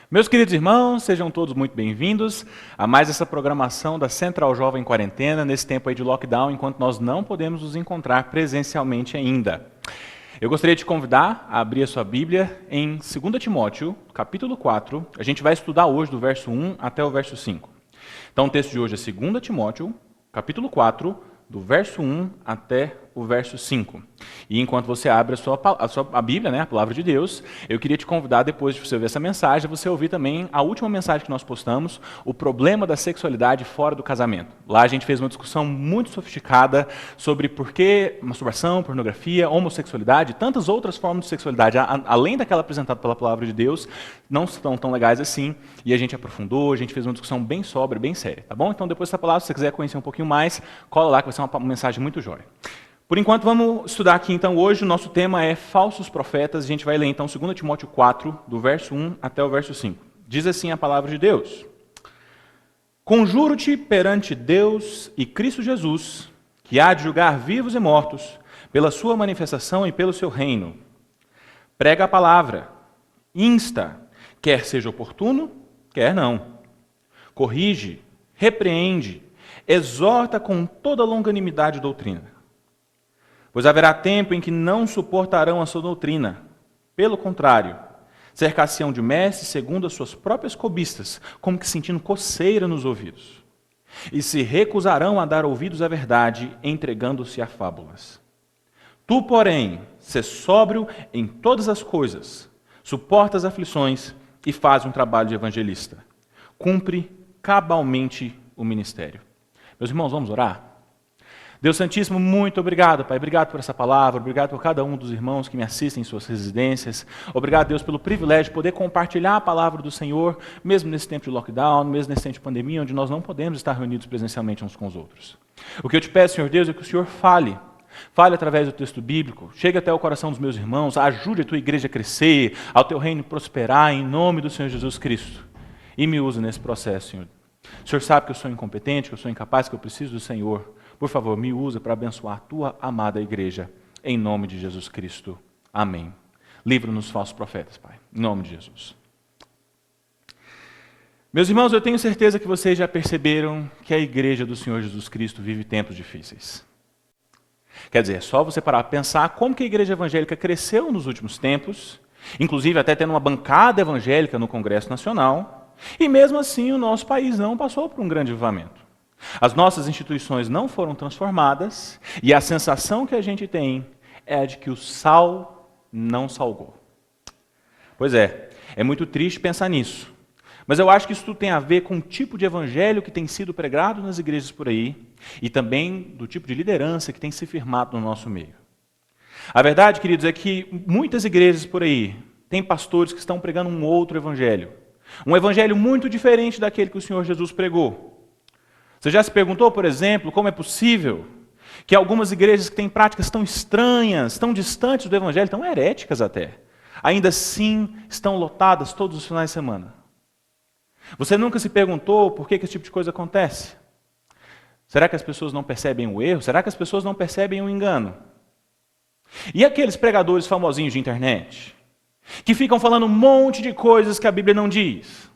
Meus queridos irmãos, sejam todos muito bem-vindos a mais essa programação da Central Jovem Quarentena, nesse tempo aí de lockdown, enquanto nós não podemos nos encontrar presencialmente ainda. Eu gostaria de te convidar a abrir a sua Bíblia em 2 Timóteo, capítulo 4. A gente vai estudar hoje do verso 1 até o verso 5. Então o texto de hoje é 2 Timóteo, capítulo 4, do verso 1 até o verso 5. E enquanto você abre a Bíblia, né, a palavra de Deus, eu queria te convidar, depois de você ouvir essa mensagem, você ouvir também a última mensagem que nós postamos, o problema da sexualidade fora do casamento. Lá a gente fez uma discussão muito sofisticada sobre por que masturbação, pornografia, homossexualidade e tantas outras formas de sexualidade, além daquela apresentada pela palavra de Deus, não estão tão legais assim. E a gente aprofundou, a gente fez uma discussão bem sóbria, bem séria, tá bom? Então depois dessa palavra, se você quiser conhecer um pouquinho mais, cola lá que vai ser uma mensagem muito jóia. Por enquanto, vamos estudar aqui, então, hoje, o nosso tema é falsos profetas. A gente vai ler, então, 2 Timóteo 4, do verso 1 até o verso 5. Diz assim a palavra de Deus: Conjuro-te perante Deus e Cristo Jesus, que há de julgar vivos e mortos, pela sua manifestação e pelo seu reino. Prega a palavra, insta, quer seja oportuno, quer não. Corrige, repreende, exorta com toda longanimidade e doutrina. Pois haverá tempo em que não suportarão a sua doutrina. Pelo contrário, cercar-se-ão de mestres segundo as suas próprias cobiças, como que sentindo coceira nos ouvidos. E se recusarão a dar ouvidos à verdade, entregando-se a fábulas. Tu, porém, sê sóbrio em todas as coisas, suporta as aflições e faz um trabalho de evangelista. Cumpre cabalmente o ministério. Meus irmãos, vamos orar? Deus Santíssimo, muito obrigado, Pai. Obrigado por essa palavra, obrigado por cada um dos irmãos que me assistem em suas residências. Obrigado, Deus, pelo privilégio de poder compartilhar a palavra do Senhor, mesmo nesse tempo de lockdown, mesmo nesse tempo de pandemia, onde nós não podemos estar reunidos presencialmente uns com os outros. O que eu te peço, Senhor Deus, é que o Senhor fale através do texto bíblico, chegue até o coração dos meus irmãos, ajude a tua igreja a crescer, ao teu reino prosperar, em nome do Senhor Jesus Cristo. E me use nesse processo, Senhor. O Senhor sabe que eu sou incompetente, que eu sou incapaz, que eu preciso do Senhor. Por favor, me usa para abençoar a tua amada igreja, em nome de Jesus Cristo. Amém. Livra-nos dos falsos profetas, Pai, em nome de Jesus. Meus irmãos, eu tenho certeza que vocês já perceberam que a igreja do Senhor Jesus Cristo vive tempos difíceis. Quer dizer, é só você parar para pensar como que a igreja evangélica cresceu nos últimos tempos, inclusive até tendo uma bancada evangélica no Congresso Nacional, e mesmo assim o nosso país não passou por um grande avivamento. As nossas instituições não foram transformadas e a sensação que a gente tem é a de que o sal não salgou. Pois é muito triste pensar nisso. Mas eu acho que isso tudo tem a ver com o tipo de evangelho que tem sido pregado nas igrejas por aí e também do tipo de liderança que tem se firmado no nosso meio. A verdade, queridos, é que muitas igrejas por aí têm pastores que estão pregando um outro evangelho. Um evangelho muito diferente daquele que o Senhor Jesus pregou. Você já se perguntou, por exemplo, como é possível que algumas igrejas que têm práticas tão estranhas, tão distantes do evangelho, tão heréticas até, ainda assim estão lotadas todos os finais de semana? Você nunca se perguntou por que esse tipo de coisa acontece? Será que as pessoas não percebem o erro? Será que as pessoas não percebem o engano? E aqueles pregadores famosinhos de internet, que ficam falando um monte de coisas que a Bíblia não diz,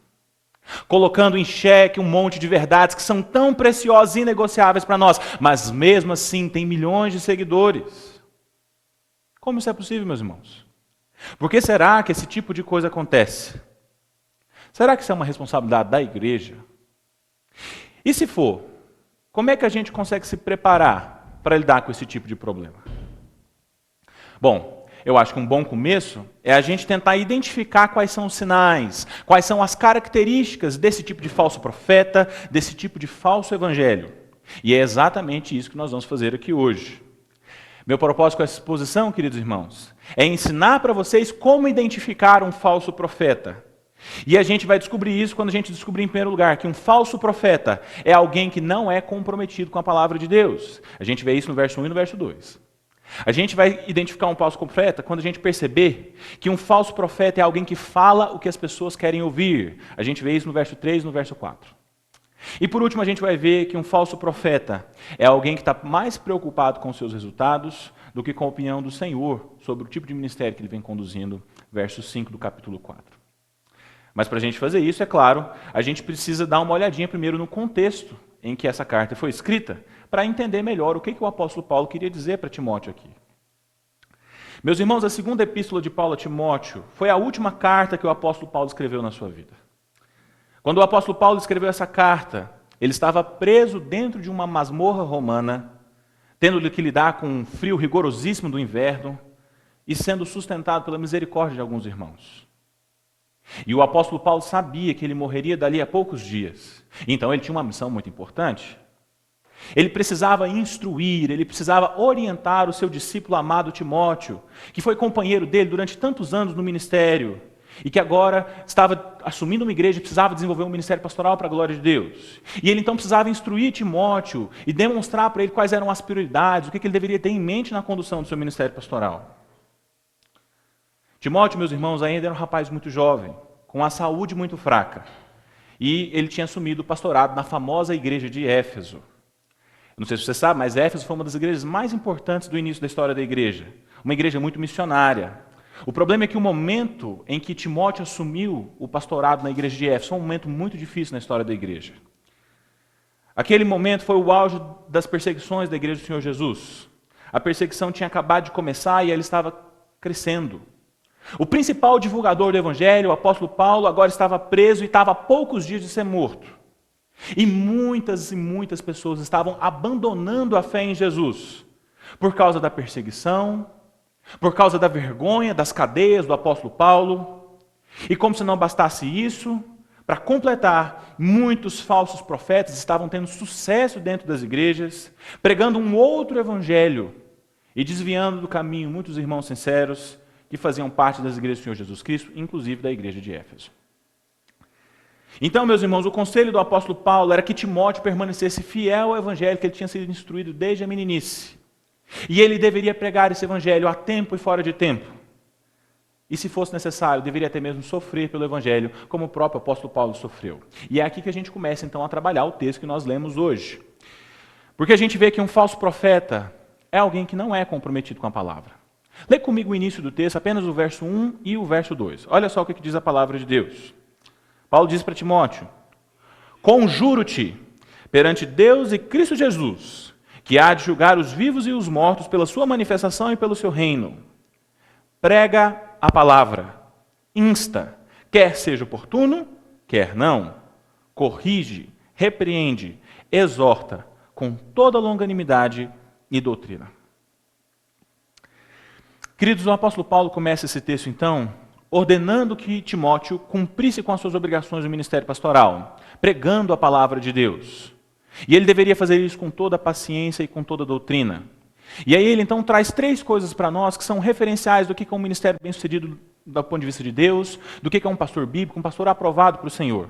colocando em xeque um monte de verdades que são tão preciosas e inegociáveis para nós, mas mesmo assim tem milhões de seguidores. Como isso é possível, meus irmãos? Por que será que esse tipo de coisa acontece? Será que isso é uma responsabilidade da igreja? E se for, como é que a gente consegue se preparar para lidar com esse tipo de problema? Bom, eu acho que um bom começo é a gente tentar identificar quais são os sinais, quais são as características desse tipo de falso profeta, desse tipo de falso evangelho. E é exatamente isso que nós vamos fazer aqui hoje. Meu propósito com essa exposição, queridos irmãos, é ensinar para vocês como identificar um falso profeta. E a gente vai descobrir isso quando a gente descobrir, em primeiro lugar, que um falso profeta é alguém que não é comprometido com a palavra de Deus. A gente vê isso no verso 1 e no verso 2. A gente vai identificar um falso profeta quando a gente perceber que um falso profeta é alguém que fala o que as pessoas querem ouvir. A gente vê isso no verso 3 e no verso 4. E por último, a gente vai ver que um falso profeta é alguém que está mais preocupado com seus resultados do que com a opinião do Senhor sobre o tipo de ministério que ele vem conduzindo, verso 5 do capítulo 4. Mas para a gente fazer isso, é claro, a gente precisa dar uma olhadinha primeiro no contexto em que essa carta foi escrita, para entender melhor o que o apóstolo Paulo queria dizer para Timóteo aqui. Meus irmãos, a segunda epístola de Paulo a Timóteo foi a última carta que o apóstolo Paulo escreveu na sua vida. Quando o apóstolo Paulo escreveu essa carta, ele estava preso dentro de uma masmorra romana, tendo que lidar com um frio rigorosíssimo do inverno e sendo sustentado pela misericórdia de alguns irmãos. E o apóstolo Paulo sabia que ele morreria dali a poucos dias. Então ele tinha uma missão muito importante. Ele precisava instruir, ele precisava orientar o seu discípulo amado Timóteo, que foi companheiro dele durante tantos anos no ministério, e que agora estava assumindo uma igreja e precisava desenvolver um ministério pastoral para a glória de Deus. E ele então precisava instruir Timóteo e demonstrar para ele quais eram as prioridades, o que ele deveria ter em mente na condução do seu ministério pastoral. Timóteo, meus irmãos, ainda era um rapaz muito jovem, com a saúde muito fraca. E ele tinha assumido o pastorado na famosa igreja de Éfeso. Não sei se você sabe, mas Éfeso foi uma das igrejas mais importantes do início da história da igreja. Uma igreja muito missionária. O problema é que o momento em que Timóteo assumiu o pastorado na igreja de Éfeso foi um momento muito difícil na história da igreja. Aquele momento foi o auge das perseguições da igreja do Senhor Jesus. A perseguição tinha acabado de começar e ela estava crescendo. O principal divulgador do evangelho, o apóstolo Paulo, agora estava preso e estava a poucos dias de ser morto. E muitas pessoas estavam abandonando a fé em Jesus por causa da perseguição, por causa da vergonha, das cadeias do apóstolo Paulo. E como se não bastasse isso, para completar, muitos falsos profetas estavam tendo sucesso dentro das igrejas, pregando um outro evangelho e desviando do caminho muitos irmãos sinceros que faziam parte das igrejas do Senhor Jesus Cristo, inclusive da igreja de Éfeso. Então, meus irmãos, o conselho do apóstolo Paulo era que Timóteo permanecesse fiel ao evangelho que ele tinha sido instruído desde a meninice. E ele deveria pregar esse evangelho a tempo e fora de tempo. E se fosse necessário, deveria até mesmo sofrer pelo evangelho, como o próprio apóstolo Paulo sofreu. E é aqui que a gente começa então a trabalhar o texto que nós lemos hoje. Porque a gente vê que um falso profeta é alguém que não é comprometido com a palavra. Lê comigo o início do texto, apenas o verso 1 e o verso 2. Olha só o que diz a palavra de Deus. Paulo diz para Timóteo: conjuro-te perante Deus e Cristo Jesus, que há de julgar os vivos e os mortos pela sua manifestação e pelo seu reino. Prega a palavra, insta, quer seja oportuno, quer não. Corrige, repreende, exorta, com toda longanimidade e doutrina. Queridos, o apóstolo Paulo começa esse texto, então, ordenando que Timóteo cumprisse com as suas obrigações do ministério pastoral, pregando a palavra de Deus. E ele deveria fazer isso com toda a paciência e com toda a doutrina. E aí ele, então, traz 3 coisas para nós que são referenciais do que é um ministério bem-sucedido do ponto de vista de Deus, do que é um pastor bíblico, um pastor aprovado para o Senhor.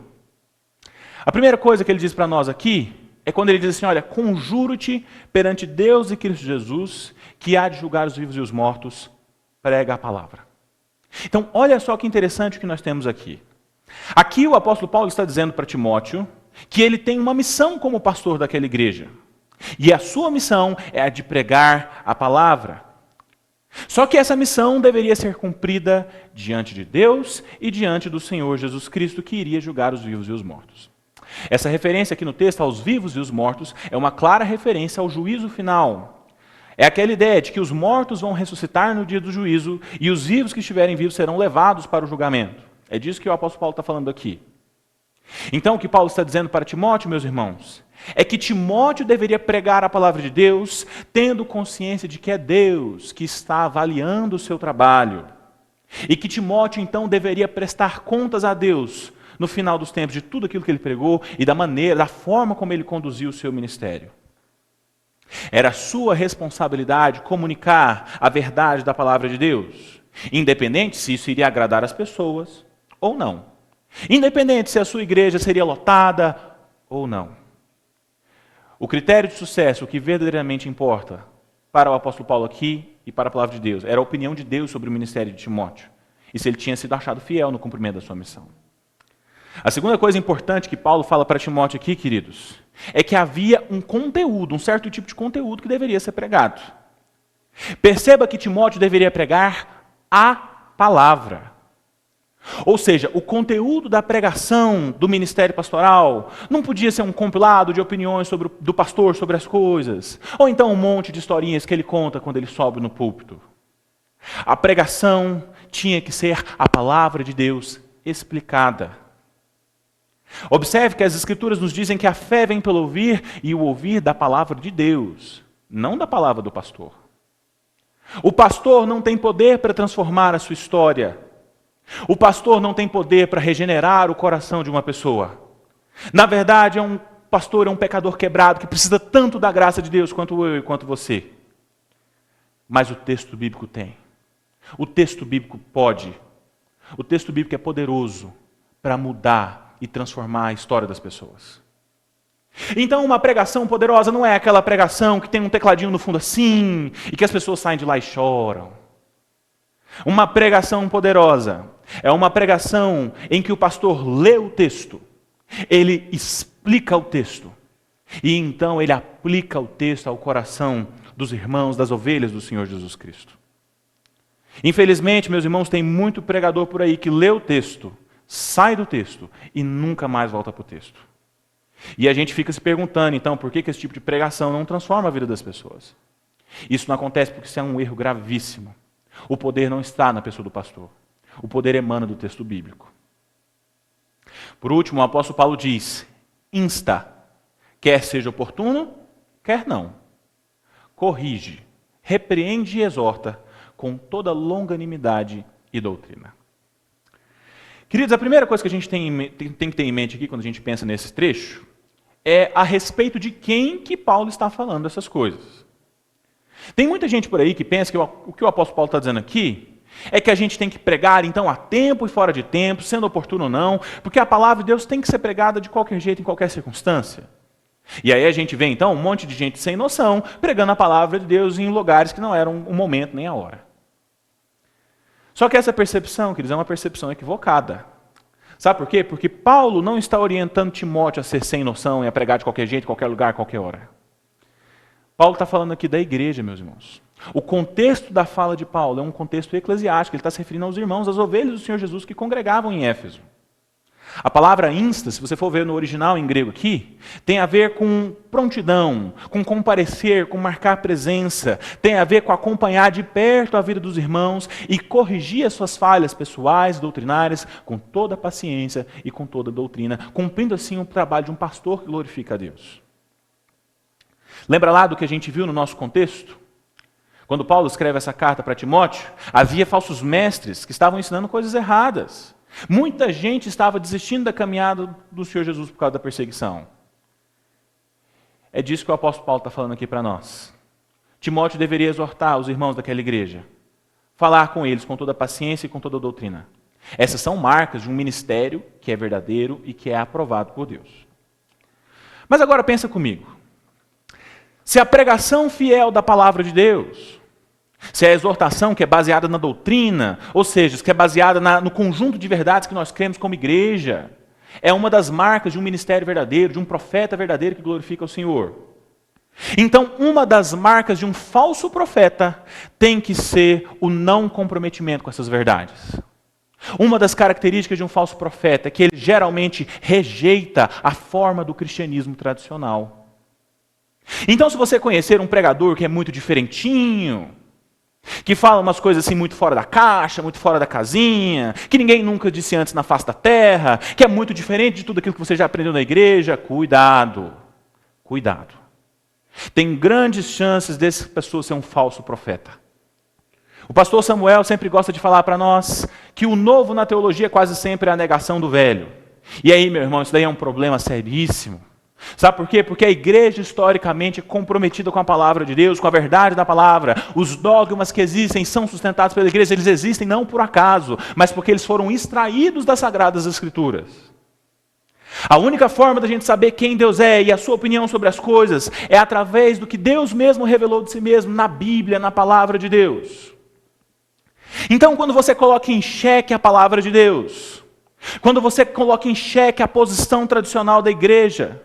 A primeira coisa que ele diz para nós aqui é quando ele diz assim: olha, conjuro-te perante Deus e Cristo Jesus, que há de julgar os vivos e os mortos, prega a palavra. Então, olha só que interessante o que nós temos aqui. Aqui o apóstolo Paulo está dizendo para Timóteo que ele tem uma missão como pastor daquela igreja. E a sua missão é a de pregar a palavra. Só que essa missão deveria ser cumprida diante de Deus e diante do Senhor Jesus Cristo, que iria julgar os vivos e os mortos. Essa referência aqui no texto aos vivos e os mortos é uma clara referência ao juízo final. É aquela ideia de que os mortos vão ressuscitar no dia do juízo e os vivos que estiverem vivos serão levados para o julgamento. É disso que o apóstolo Paulo está falando aqui. Então, o que Paulo está dizendo para Timóteo, meus irmãos, é que Timóteo deveria pregar a palavra de Deus, tendo consciência de que é Deus que está avaliando o seu trabalho. E que Timóteo, então, deveria prestar contas a Deus no final dos tempos de tudo aquilo que ele pregou e da forma como ele conduziu o seu ministério. Era sua responsabilidade comunicar a verdade da palavra de Deus, independente se isso iria agradar as pessoas ou não. Independente se a sua igreja seria lotada ou não. O critério de sucesso, o que verdadeiramente importa para o apóstolo Paulo aqui e para a palavra de Deus, era a opinião de Deus sobre o ministério de Timóteo e se ele tinha sido achado fiel no cumprimento da sua missão. A segunda coisa importante que Paulo fala para Timóteo aqui, queridos, é que havia um conteúdo, um certo tipo de conteúdo que deveria ser pregado. Perceba que Timóteo deveria pregar a palavra. Ou seja, o conteúdo da pregação do ministério pastoral não podia ser um compilado de opiniões do pastor sobre as coisas, ou então um monte de historinhas que ele conta quando ele sobe no púlpito. A pregação tinha que ser a palavra de Deus explicada. Observe que as Escrituras nos dizem que a fé vem pelo ouvir e o ouvir da palavra de Deus, não da palavra do pastor. O pastor não tem poder para transformar a sua história. O pastor não tem poder para regenerar o coração de uma pessoa. Na verdade, pastor é um pecador quebrado que precisa tanto da graça de Deus quanto eu e quanto você. Mas o texto bíblico tem. O texto bíblico pode. O texto bíblico é poderoso para mudar e transformar a história das pessoas. Então, uma pregação poderosa não é aquela pregação que tem um tecladinho no fundo assim e que as pessoas saem de lá e choram. Uma pregação poderosa é uma pregação em que o pastor lê o texto, ele explica o texto, e então ele aplica o texto ao coração dos irmãos, das ovelhas do Senhor Jesus Cristo. Infelizmente, meus irmãos, tem muito pregador por aí que lê o texto, sai do texto e nunca mais volta para o texto. E a gente fica se perguntando, então, por que esse tipo de pregação não transforma a vida das pessoas? Isso não acontece porque isso é um erro gravíssimo. O poder não está na pessoa do pastor. O poder emana do texto bíblico. Por último, o apóstolo Paulo diz, insta, quer seja oportuno, quer não. Corrige, repreende e exorta com toda longanimidade e doutrina. Queridos, a primeira coisa que a gente tem que ter em mente aqui, quando a gente pensa nesse trecho, é a respeito de quem que Paulo está falando essas coisas. Tem muita gente por aí que pensa que o que o apóstolo Paulo está dizendo aqui é que a gente tem que pregar, então, a tempo e fora de tempo, sendo oportuno ou não, porque a palavra de Deus tem que ser pregada de qualquer jeito, em qualquer circunstância. E aí a gente vê, então, um monte de gente sem noção, pregando a palavra de Deus em lugares que não eram o momento nem a hora. Só que essa percepção, queridos, é uma percepção equivocada. Sabe por quê? Porque Paulo não está orientando Timóteo a ser sem noção e a pregar de qualquer jeito, qualquer lugar, qualquer hora. Paulo está falando aqui da igreja, meus irmãos. O contexto da fala de Paulo é um contexto eclesiástico, ele está se referindo aos irmãos, às ovelhas do Senhor Jesus que congregavam em Éfeso. A palavra insta, se você for ver no original em grego aqui, tem a ver com prontidão, com comparecer, com marcar presença, tem a ver com acompanhar de perto a vida dos irmãos e corrigir as suas falhas pessoais, doutrinárias, com toda a paciência e com toda a doutrina, cumprindo assim o trabalho de um pastor que glorifica a Deus. Lembra lá do que a gente viu no nosso contexto? Quando Paulo escreve essa carta para Timóteo, havia falsos mestres que estavam ensinando coisas erradas. Muita gente estava desistindo da caminhada do Senhor Jesus por causa da perseguição. É disso que o apóstolo Paulo está falando aqui para nós. Timóteo deveria exortar os irmãos daquela igreja, falar com eles com toda a paciência e com toda a doutrina. Essas são marcas de um ministério que é verdadeiro e que é aprovado por Deus. Mas agora pensa comigo. Se a pregação fiel da palavra de Deus, se a exortação que é baseada na doutrina, ou seja, que é baseada no conjunto de verdades que nós cremos como igreja, é uma das marcas de um ministério verdadeiro, de um profeta verdadeiro que glorifica o Senhor. Então, uma das marcas de um falso profeta tem que ser o não comprometimento com essas verdades. Uma das características de um falso profeta é que ele geralmente rejeita a forma do cristianismo tradicional. Então, se você conhecer um pregador que é muito diferentinho, que fala umas coisas assim muito fora da caixa, muito fora da casinha, que ninguém nunca disse antes na face da terra, que é muito diferente de tudo aquilo que você já aprendeu na igreja, cuidado, cuidado. Tem grandes chances dessa pessoa ser um falso profeta. O pastor Samuel sempre gosta de falar para nós que o novo na teologia quase sempre é a negação do velho. E aí, meu irmão, isso daí é um problema seríssimo. Sabe por quê? Porque a igreja historicamente é comprometida com a palavra de Deus, com a verdade da palavra. Os dogmas que existem são sustentados pela igreja, eles existem não por acaso, mas porque eles foram extraídos das Sagradas Escrituras. A única forma da gente saber quem Deus é e a sua opinião sobre as coisas é através do que Deus mesmo revelou de si mesmo na Bíblia, na palavra de Deus. Então, quando você coloca em xeque a palavra de Deus, quando você coloca em xeque a posição tradicional da igreja,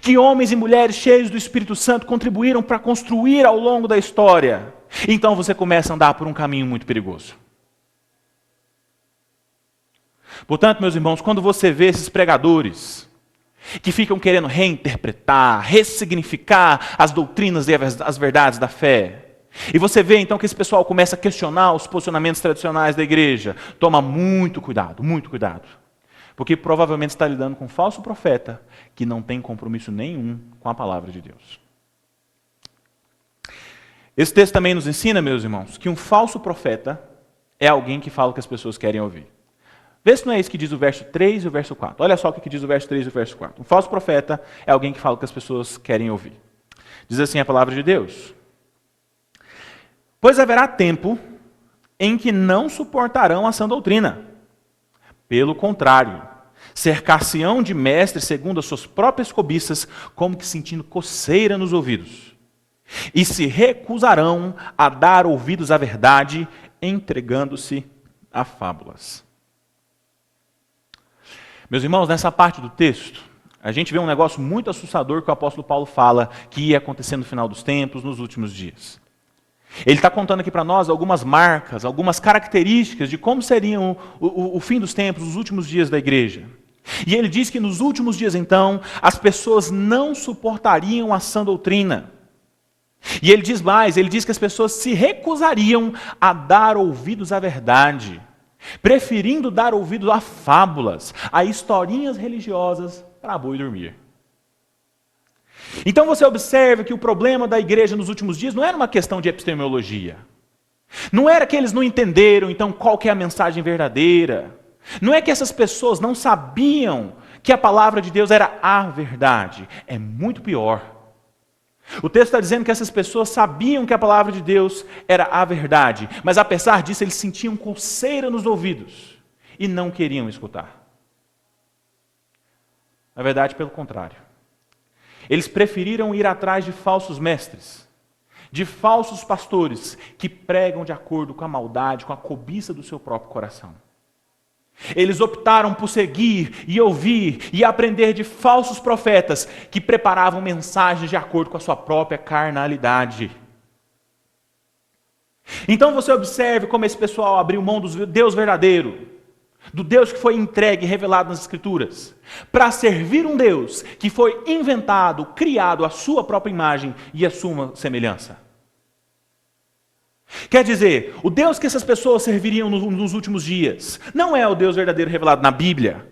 que homens e mulheres cheios do Espírito Santo contribuíram para construir ao longo da história, então você começa a andar por um caminho muito perigoso. Portanto, meus irmãos, quando você vê esses pregadores que ficam querendo reinterpretar, ressignificar as doutrinas e as verdades da fé, e você vê então que esse pessoal começa a questionar os posicionamentos tradicionais da igreja, toma muito cuidado, porque provavelmente está lidando com um falso profeta que não tem compromisso nenhum com a palavra de Deus. Esse texto também nos ensina, meus irmãos, que um falso profeta é alguém que fala o que as pessoas querem ouvir. Vê se não é isso que diz o verso 3 e o verso 4. Olha só o que diz o verso 3 e o verso 4. Um falso profeta é alguém que fala o que as pessoas querem ouvir. Diz assim a palavra de Deus: pois haverá tempo em que não suportarão a sã doutrina. Pelo contrário, cercar-se-ão de mestres segundo as suas próprias cobiças, como que sentindo coceira nos ouvidos. E se recusarão a dar ouvidos à verdade, entregando-se a fábulas. Meus irmãos, nessa parte do texto, a gente vê um negócio muito assustador que o apóstolo Paulo fala que ia acontecer no final dos tempos, nos últimos dias. Ele está contando aqui para nós algumas marcas, algumas características de como seriam o fim dos tempos, os últimos dias da igreja. E ele diz que nos últimos dias, então, as pessoas não suportariam a sã doutrina. E ele diz mais, ele diz que as pessoas se recusariam a dar ouvidos à verdade, preferindo dar ouvidos a fábulas, a historinhas religiosas para boi dormir. Então você observa que o problema da igreja nos últimos dias não era uma questão de epistemologia. Não era que eles não entenderam, então, qual que é a mensagem verdadeira. Não é que essas pessoas não sabiam que a palavra de Deus era a verdade. É muito pior. O texto está dizendo que essas pessoas sabiam que a palavra de Deus era a verdade, mas apesar disso eles sentiam coceira nos ouvidos e não queriam escutar. Na verdade, pelo contrário. Eles preferiram ir atrás de falsos mestres, de falsos pastores que pregam de acordo com a maldade, com a cobiça do seu próprio coração. Eles optaram por seguir e ouvir e aprender de falsos profetas que preparavam mensagens de acordo com a sua própria carnalidade. Então você observe como esse pessoal abriu mão do Deus verdadeiro, do Deus que foi entregue e revelado nas Escrituras, para servir um Deus que foi inventado, criado à sua própria imagem e à sua semelhança. Quer dizer, o Deus que essas pessoas serviriam nos últimos dias não é o Deus verdadeiro revelado na Bíblia.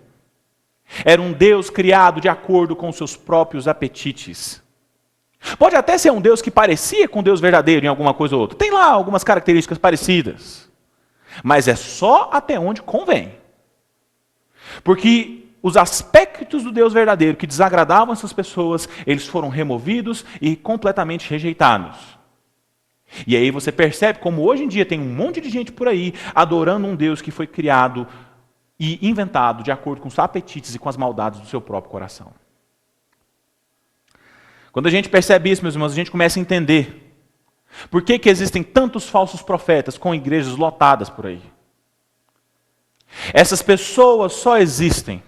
Era um Deus criado de acordo com seus próprios apetites. Pode até ser um Deus que parecia com o Deus verdadeiro em alguma coisa ou outra. Tem lá algumas características parecidas. Mas é só até onde convém. Porque os aspectos do Deus verdadeiro que desagradavam essas pessoas, eles foram removidos e completamente rejeitados. E aí você percebe como hoje em dia tem um monte de gente por aí adorando um Deus que foi criado e inventado de acordo com os apetites e com as maldades do seu próprio coração. Quando a gente percebe isso, meus irmãos, a gente começa a entender por que existem tantos falsos profetas com igrejas lotadas por aí. Essas pessoas só existem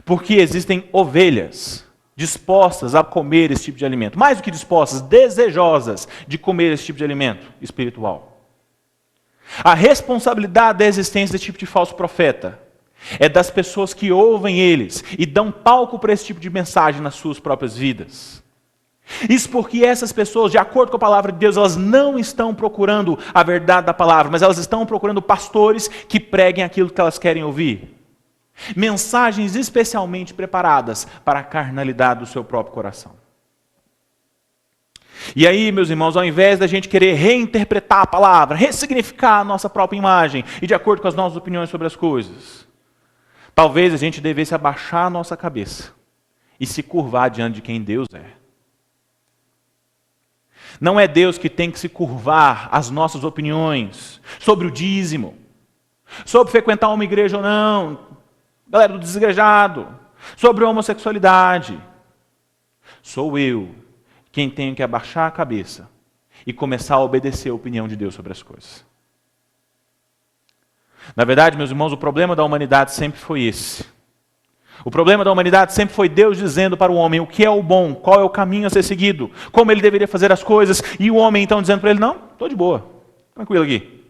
porque existem ovelhas dispostas a comer esse tipo de alimento. Mais do que dispostas, desejosas de comer esse tipo de alimento espiritual. A responsabilidade da existência desse tipo de falso profeta é das pessoas que ouvem eles e dão palco para esse tipo de mensagem nas suas próprias vidas. Isso porque essas pessoas, de acordo com a palavra de Deus, elas não estão procurando a verdade da palavra, mas elas estão procurando pastores que preguem aquilo que elas querem ouvir. Mensagens especialmente preparadas para a carnalidade do seu próprio coração. E aí, meus irmãos, ao invés da gente querer reinterpretar a palavra, ressignificar a nossa própria imagem e de acordo com as nossas opiniões sobre as coisas, talvez a gente devesse abaixar a nossa cabeça e se curvar diante de quem Deus é. Não é Deus que tem que se curvar às nossas opiniões sobre o dízimo, sobre frequentar uma igreja ou não, galera do desigrejado, sobre a homossexualidade. Sou eu quem tenho que abaixar a cabeça e começar a obedecer a opinião de Deus sobre as coisas. Na verdade, meus irmãos, o problema da humanidade sempre foi esse. O problema da humanidade sempre foi Deus dizendo para o homem o que é o bom, qual é o caminho a ser seguido, como ele deveria fazer as coisas, e o homem então dizendo para ele, não, estou de boa, tranquilo aqui.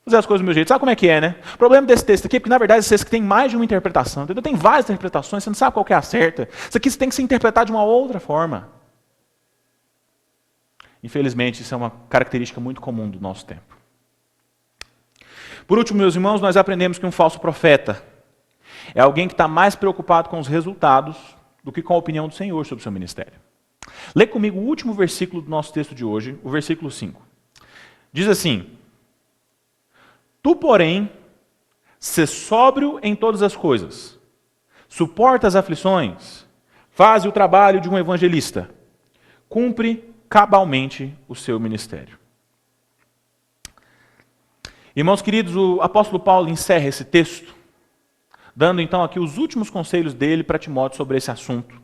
fazer as coisas do meu jeito. Sabe como é que é, né? O problema desse texto aqui é que, na verdade, esse texto tem mais de uma interpretação. Entendeu? Tem várias interpretações, você não sabe qual que é a certa. Isso aqui tem que ser interpretado de uma outra forma. Infelizmente, isso é uma característica muito comum do nosso tempo. Por último, meus irmãos, nós aprendemos que um falso profeta é alguém que está mais preocupado com os resultados do que com a opinião do Senhor sobre o seu ministério. Lê comigo o último versículo do nosso texto de hoje, o versículo 5. Diz assim: Tu, porém, sê sóbrio em todas as coisas, suporta as aflições, faz o trabalho de um evangelista, cumpre cabalmente o seu ministério. Irmãos queridos, o apóstolo Paulo encerra esse texto, dando então aqui os últimos conselhos dele para Timóteo sobre esse assunto.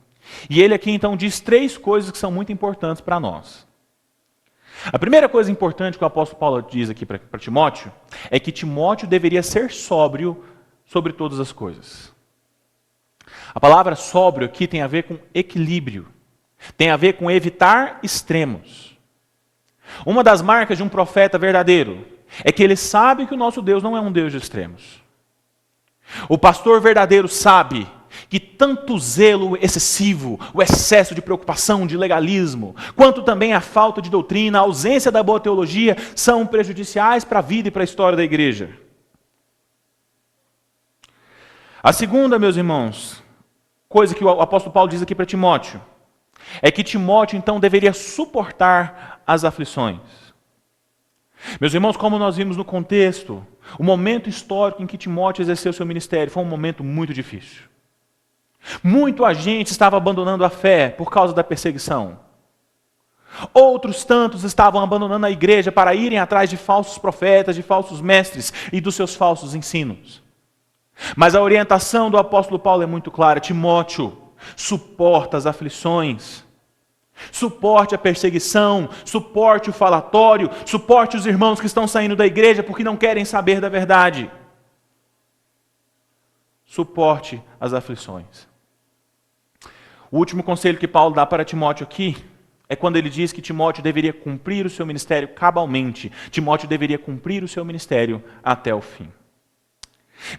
E ele aqui então diz 3 coisas que são muito importantes para nós. A primeira coisa importante que o apóstolo Paulo diz aqui para Timóteo é que Timóteo deveria ser sóbrio sobre todas as coisas. A palavra sóbrio aqui tem a ver com equilíbrio, tem a ver com evitar extremos. Uma das marcas de um profeta verdadeiro é que ele sabe que o nosso Deus não é um Deus de extremos. O pastor verdadeiro sabe que tanto zelo excessivo, o excesso de preocupação, de legalismo, quanto também a falta de doutrina, a ausência da boa teologia, são prejudiciais para a vida e para a história da igreja. A segunda, meus irmãos, coisa que o apóstolo Paulo diz aqui para Timóteo, é que Timóteo então deveria suportar as aflições. Meus irmãos, como nós vimos no contexto, o momento histórico em que Timóteo exerceu seu ministério foi um momento muito difícil. Muita gente estava abandonando a fé por causa da perseguição. Outros tantos estavam abandonando a igreja para irem atrás de falsos profetas, de falsos mestres e dos seus falsos ensinos. Mas a orientação do apóstolo Paulo é muito clara: Timóteo, suporta as aflições, suporte a perseguição, suporte o falatório, suporte os irmãos que estão saindo da igreja porque não querem saber da verdade. Suporte as aflições. O último conselho que Paulo dá para Timóteo aqui é quando ele diz que Timóteo deveria cumprir o seu ministério cabalmente. Timóteo deveria cumprir o seu ministério até o fim.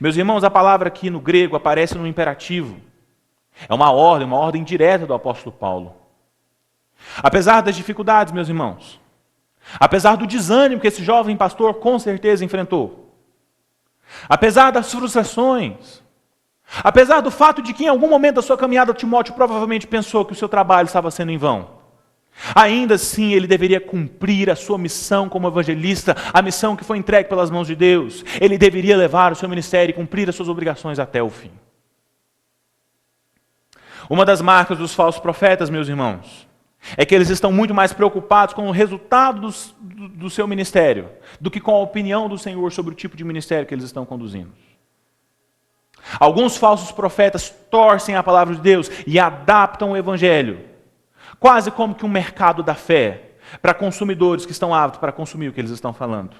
Meus irmãos, a palavra aqui no grego aparece no imperativo. É uma ordem direta do apóstolo Paulo. Apesar das dificuldades, meus irmãos, apesar do desânimo que esse jovem pastor com certeza enfrentou, apesar das frustrações, apesar do fato de que em algum momento da sua caminhada Timóteo provavelmente pensou que o seu trabalho estava sendo em vão, ainda assim ele deveria cumprir a sua missão como evangelista, a missão que foi entregue pelas mãos de Deus. Ele deveria levar o seu ministério e cumprir as suas obrigações até o fim. Uma das marcas dos falsos profetas, meus irmãos, é que eles estão muito mais preocupados com o resultado do seu ministério do que com a opinião do Senhor sobre o tipo de ministério que eles estão conduzindo. Alguns falsos profetas torcem a palavra de Deus e adaptam o evangelho, quase como que um mercado da fé, para consumidores que estão aptos para consumir o que eles estão falando.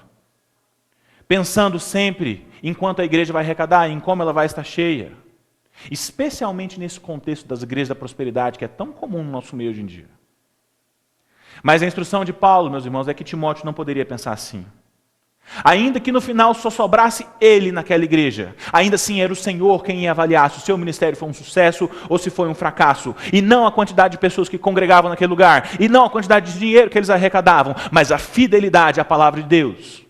Pensando sempre em quanto a igreja vai arrecadar, em como ela vai estar cheia. Especialmente nesse contexto das igrejas da prosperidade, que é tão comum no nosso meio hoje em dia. Mas a instrução de Paulo, meus irmãos, é que Timóteo não poderia pensar assim. Ainda que no final só sobrasse ele naquela igreja, ainda assim era o Senhor quem ia avaliar se o seu ministério foi um sucesso ou se foi um fracasso. E não a quantidade de pessoas que congregavam naquele lugar, e não a quantidade de dinheiro que eles arrecadavam, mas a fidelidade à palavra de Deus.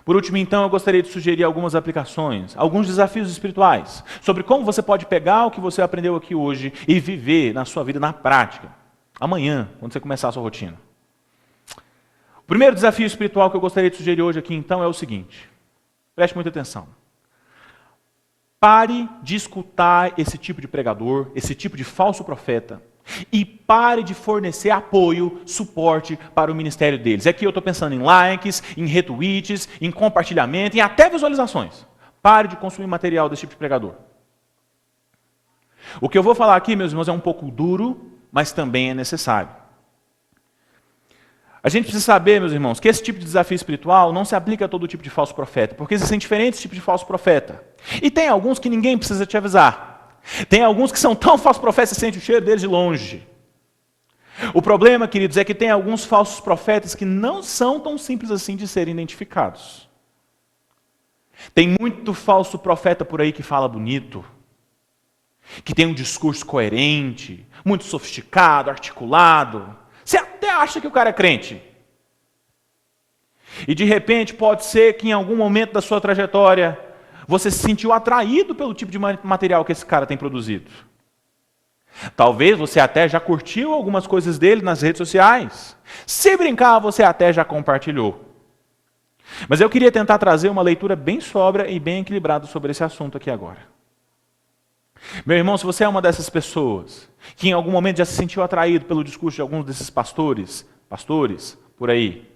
Por último, então, eu gostaria de sugerir algumas aplicações, alguns desafios espirituais, sobre como você pode pegar o que você aprendeu aqui hoje e viver na sua vida na prática, amanhã, quando você começar a sua rotina. O primeiro desafio espiritual que eu gostaria de sugerir hoje aqui, então, é o seguinte. Preste muita atenção. Pare de escutar esse tipo de pregador, esse tipo de falso profeta, e pare de fornecer apoio, suporte para o ministério deles. Aqui eu estou pensando em likes, em retweets, em compartilhamento, em até visualizações. Pare de consumir material desse tipo de pregador. O que eu vou falar aqui, meus irmãos, é um pouco duro, mas também é necessário. A gente precisa saber, meus irmãos, que esse tipo de desafio espiritual não se aplica a todo tipo de falso profeta, porque existem diferentes tipos de falso profeta. E tem alguns que ninguém precisa te avisar. Tem alguns que são tão falsos profetas que você sente o cheiro deles de longe. O problema, queridos, é que tem alguns falsos profetas que não são tão simples assim de serem identificados. Tem muito falso profeta por aí que fala bonito, que tem um discurso coerente, muito sofisticado, articulado. Você até acha que o cara é crente. E de repente pode ser que em algum momento da sua trajetória você se sentiu atraído pelo tipo de material que esse cara tem produzido. Talvez você até já curtiu algumas coisas dele nas redes sociais. Se brincar, você até já compartilhou. Mas eu queria tentar trazer uma leitura bem sóbria e bem equilibrada sobre esse assunto aqui agora. Meu irmão, se você é uma dessas pessoas que em algum momento já se sentiu atraído pelo discurso de alguns desses pastores por aí,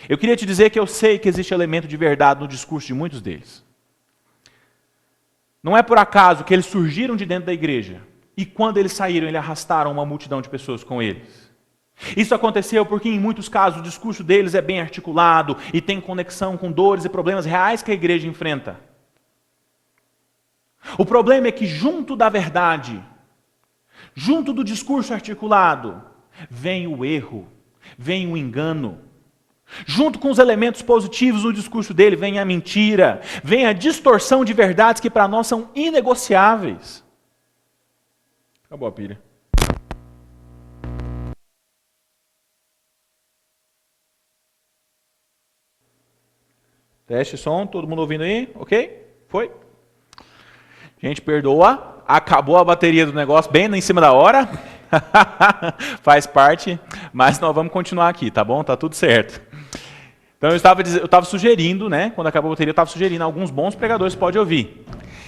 eu queria te dizer que eu sei que existe elemento de verdade no discurso de muitos deles. Não é por acaso que eles surgiram de dentro da igreja e quando eles saíram, eles arrastaram uma multidão de pessoas com eles. Isso aconteceu porque em muitos casos o discurso deles é bem articulado e tem conexão com dores e problemas reais que a igreja enfrenta. O problema é que junto da verdade, junto do discurso articulado, vem o erro, vem o engano. Junto com os elementos positivos do discurso dele, vem a mentira, vem a distorção de verdades que para nós são inegociáveis. Acabou a pilha. Teste som, todo mundo ouvindo aí? Ok? Foi? Gente, perdoa. Acabou a bateria do negócio bem em cima da hora. Faz parte, mas nós vamos continuar aqui, tá bom? Tá tudo certo. Então eu estava sugerindo, né? Quando acabou a bateria, eu estava sugerindo alguns bons pregadores podem ouvir.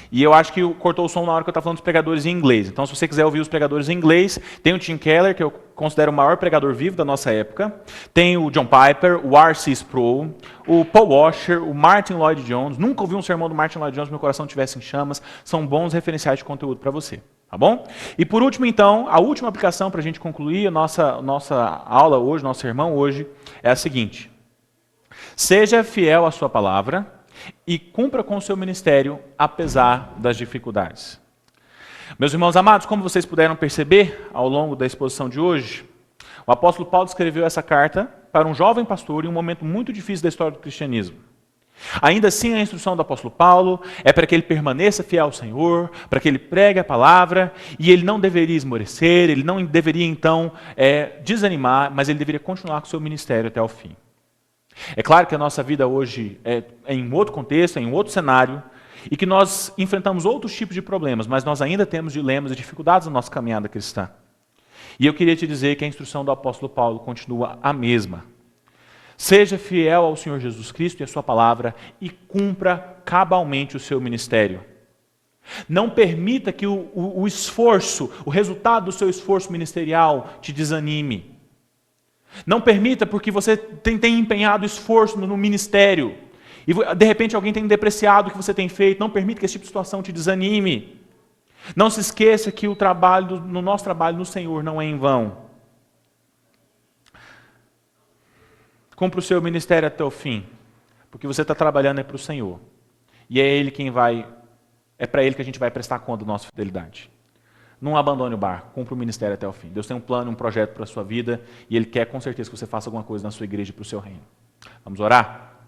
E eu acho que cortou o som na hora que eu estava falando dos pregadores em inglês. Então, se você quiser ouvir os pregadores em inglês, tem o Tim Keller, que eu considero o maior pregador vivo da nossa época. Tem o John Piper, o R.C. Sproul, o Paul Washer, o Martin Lloyd Jones. Nunca ouvi um sermão do Martin Lloyd Jones, meu coração tivesse em chamas. São bons referenciais de conteúdo para você. Tá bom? E por último, então, a última aplicação para a gente concluir a nossa aula hoje, nosso sermão hoje, é a seguinte. Seja fiel à sua palavra e cumpra com o seu ministério, apesar das dificuldades. Meus irmãos amados, como vocês puderam perceber ao longo da exposição de hoje, o apóstolo Paulo escreveu essa carta para um jovem pastor em um momento muito difícil da história do cristianismo. Ainda assim, a instrução do apóstolo Paulo é para que ele permaneça fiel ao Senhor, para que ele pregue a palavra, e ele não deveria esmorecer, ele não deveria então desanimar, mas ele deveria continuar com o seu ministério até o fim. É claro que a nossa vida hoje é em um outro contexto, é em um outro cenário, e que nós enfrentamos outros tipos de problemas, mas nós ainda temos dilemas e dificuldades na nossa caminhada cristã. E eu queria te dizer que a instrução do apóstolo Paulo continua a mesma. Seja fiel ao Senhor Jesus Cristo e à sua palavra e cumpra cabalmente o seu ministério. Não permita que o esforço, o resultado do seu esforço ministerial te desanime. Não permita porque você tem empenhado esforço no ministério e de repente alguém tem depreciado o que você tem feito. Não permita que esse tipo de situação te desanime. Não se esqueça que no nosso trabalho no Senhor não é em vão. Cumpra o seu ministério até o fim, porque você está trabalhando para o Senhor. E é para Ele que a gente vai prestar conta da nossa fidelidade. Não abandone o barco, cumpra o ministério até o fim. Deus tem um plano, um projeto para a sua vida e Ele quer com certeza que você faça alguma coisa na sua igreja para o seu reino. Vamos orar?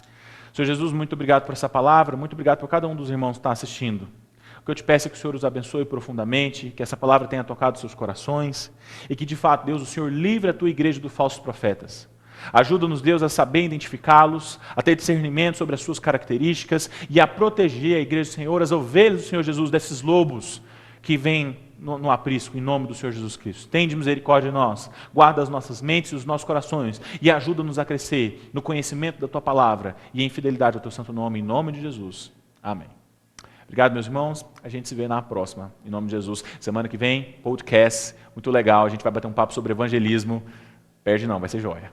Senhor Jesus, muito obrigado por essa palavra, muito obrigado por cada um dos irmãos que está assistindo. O que eu te peço é que o Senhor os abençoe profundamente, que essa palavra tenha tocado seus corações e que de fato, Deus, o Senhor livre a tua igreja dos falsos profetas. Ajuda-nos, Deus, a saber identificá-los, a ter discernimento sobre as suas características e a proteger a igreja do Senhor, as ovelhas do Senhor Jesus, desses lobos que vêm no aprisco, em nome do Senhor Jesus Cristo. Tende misericórdia de nós, guarda as nossas mentes e os nossos corações e ajuda-nos a crescer no conhecimento da Tua Palavra e em fidelidade ao Teu santo nome, em nome de Jesus. Amém. Obrigado, meus irmãos. A gente se vê na próxima, em nome de Jesus. Semana que vem, podcast, muito legal. A gente vai bater um papo sobre evangelismo. Perde não, vai ser joia.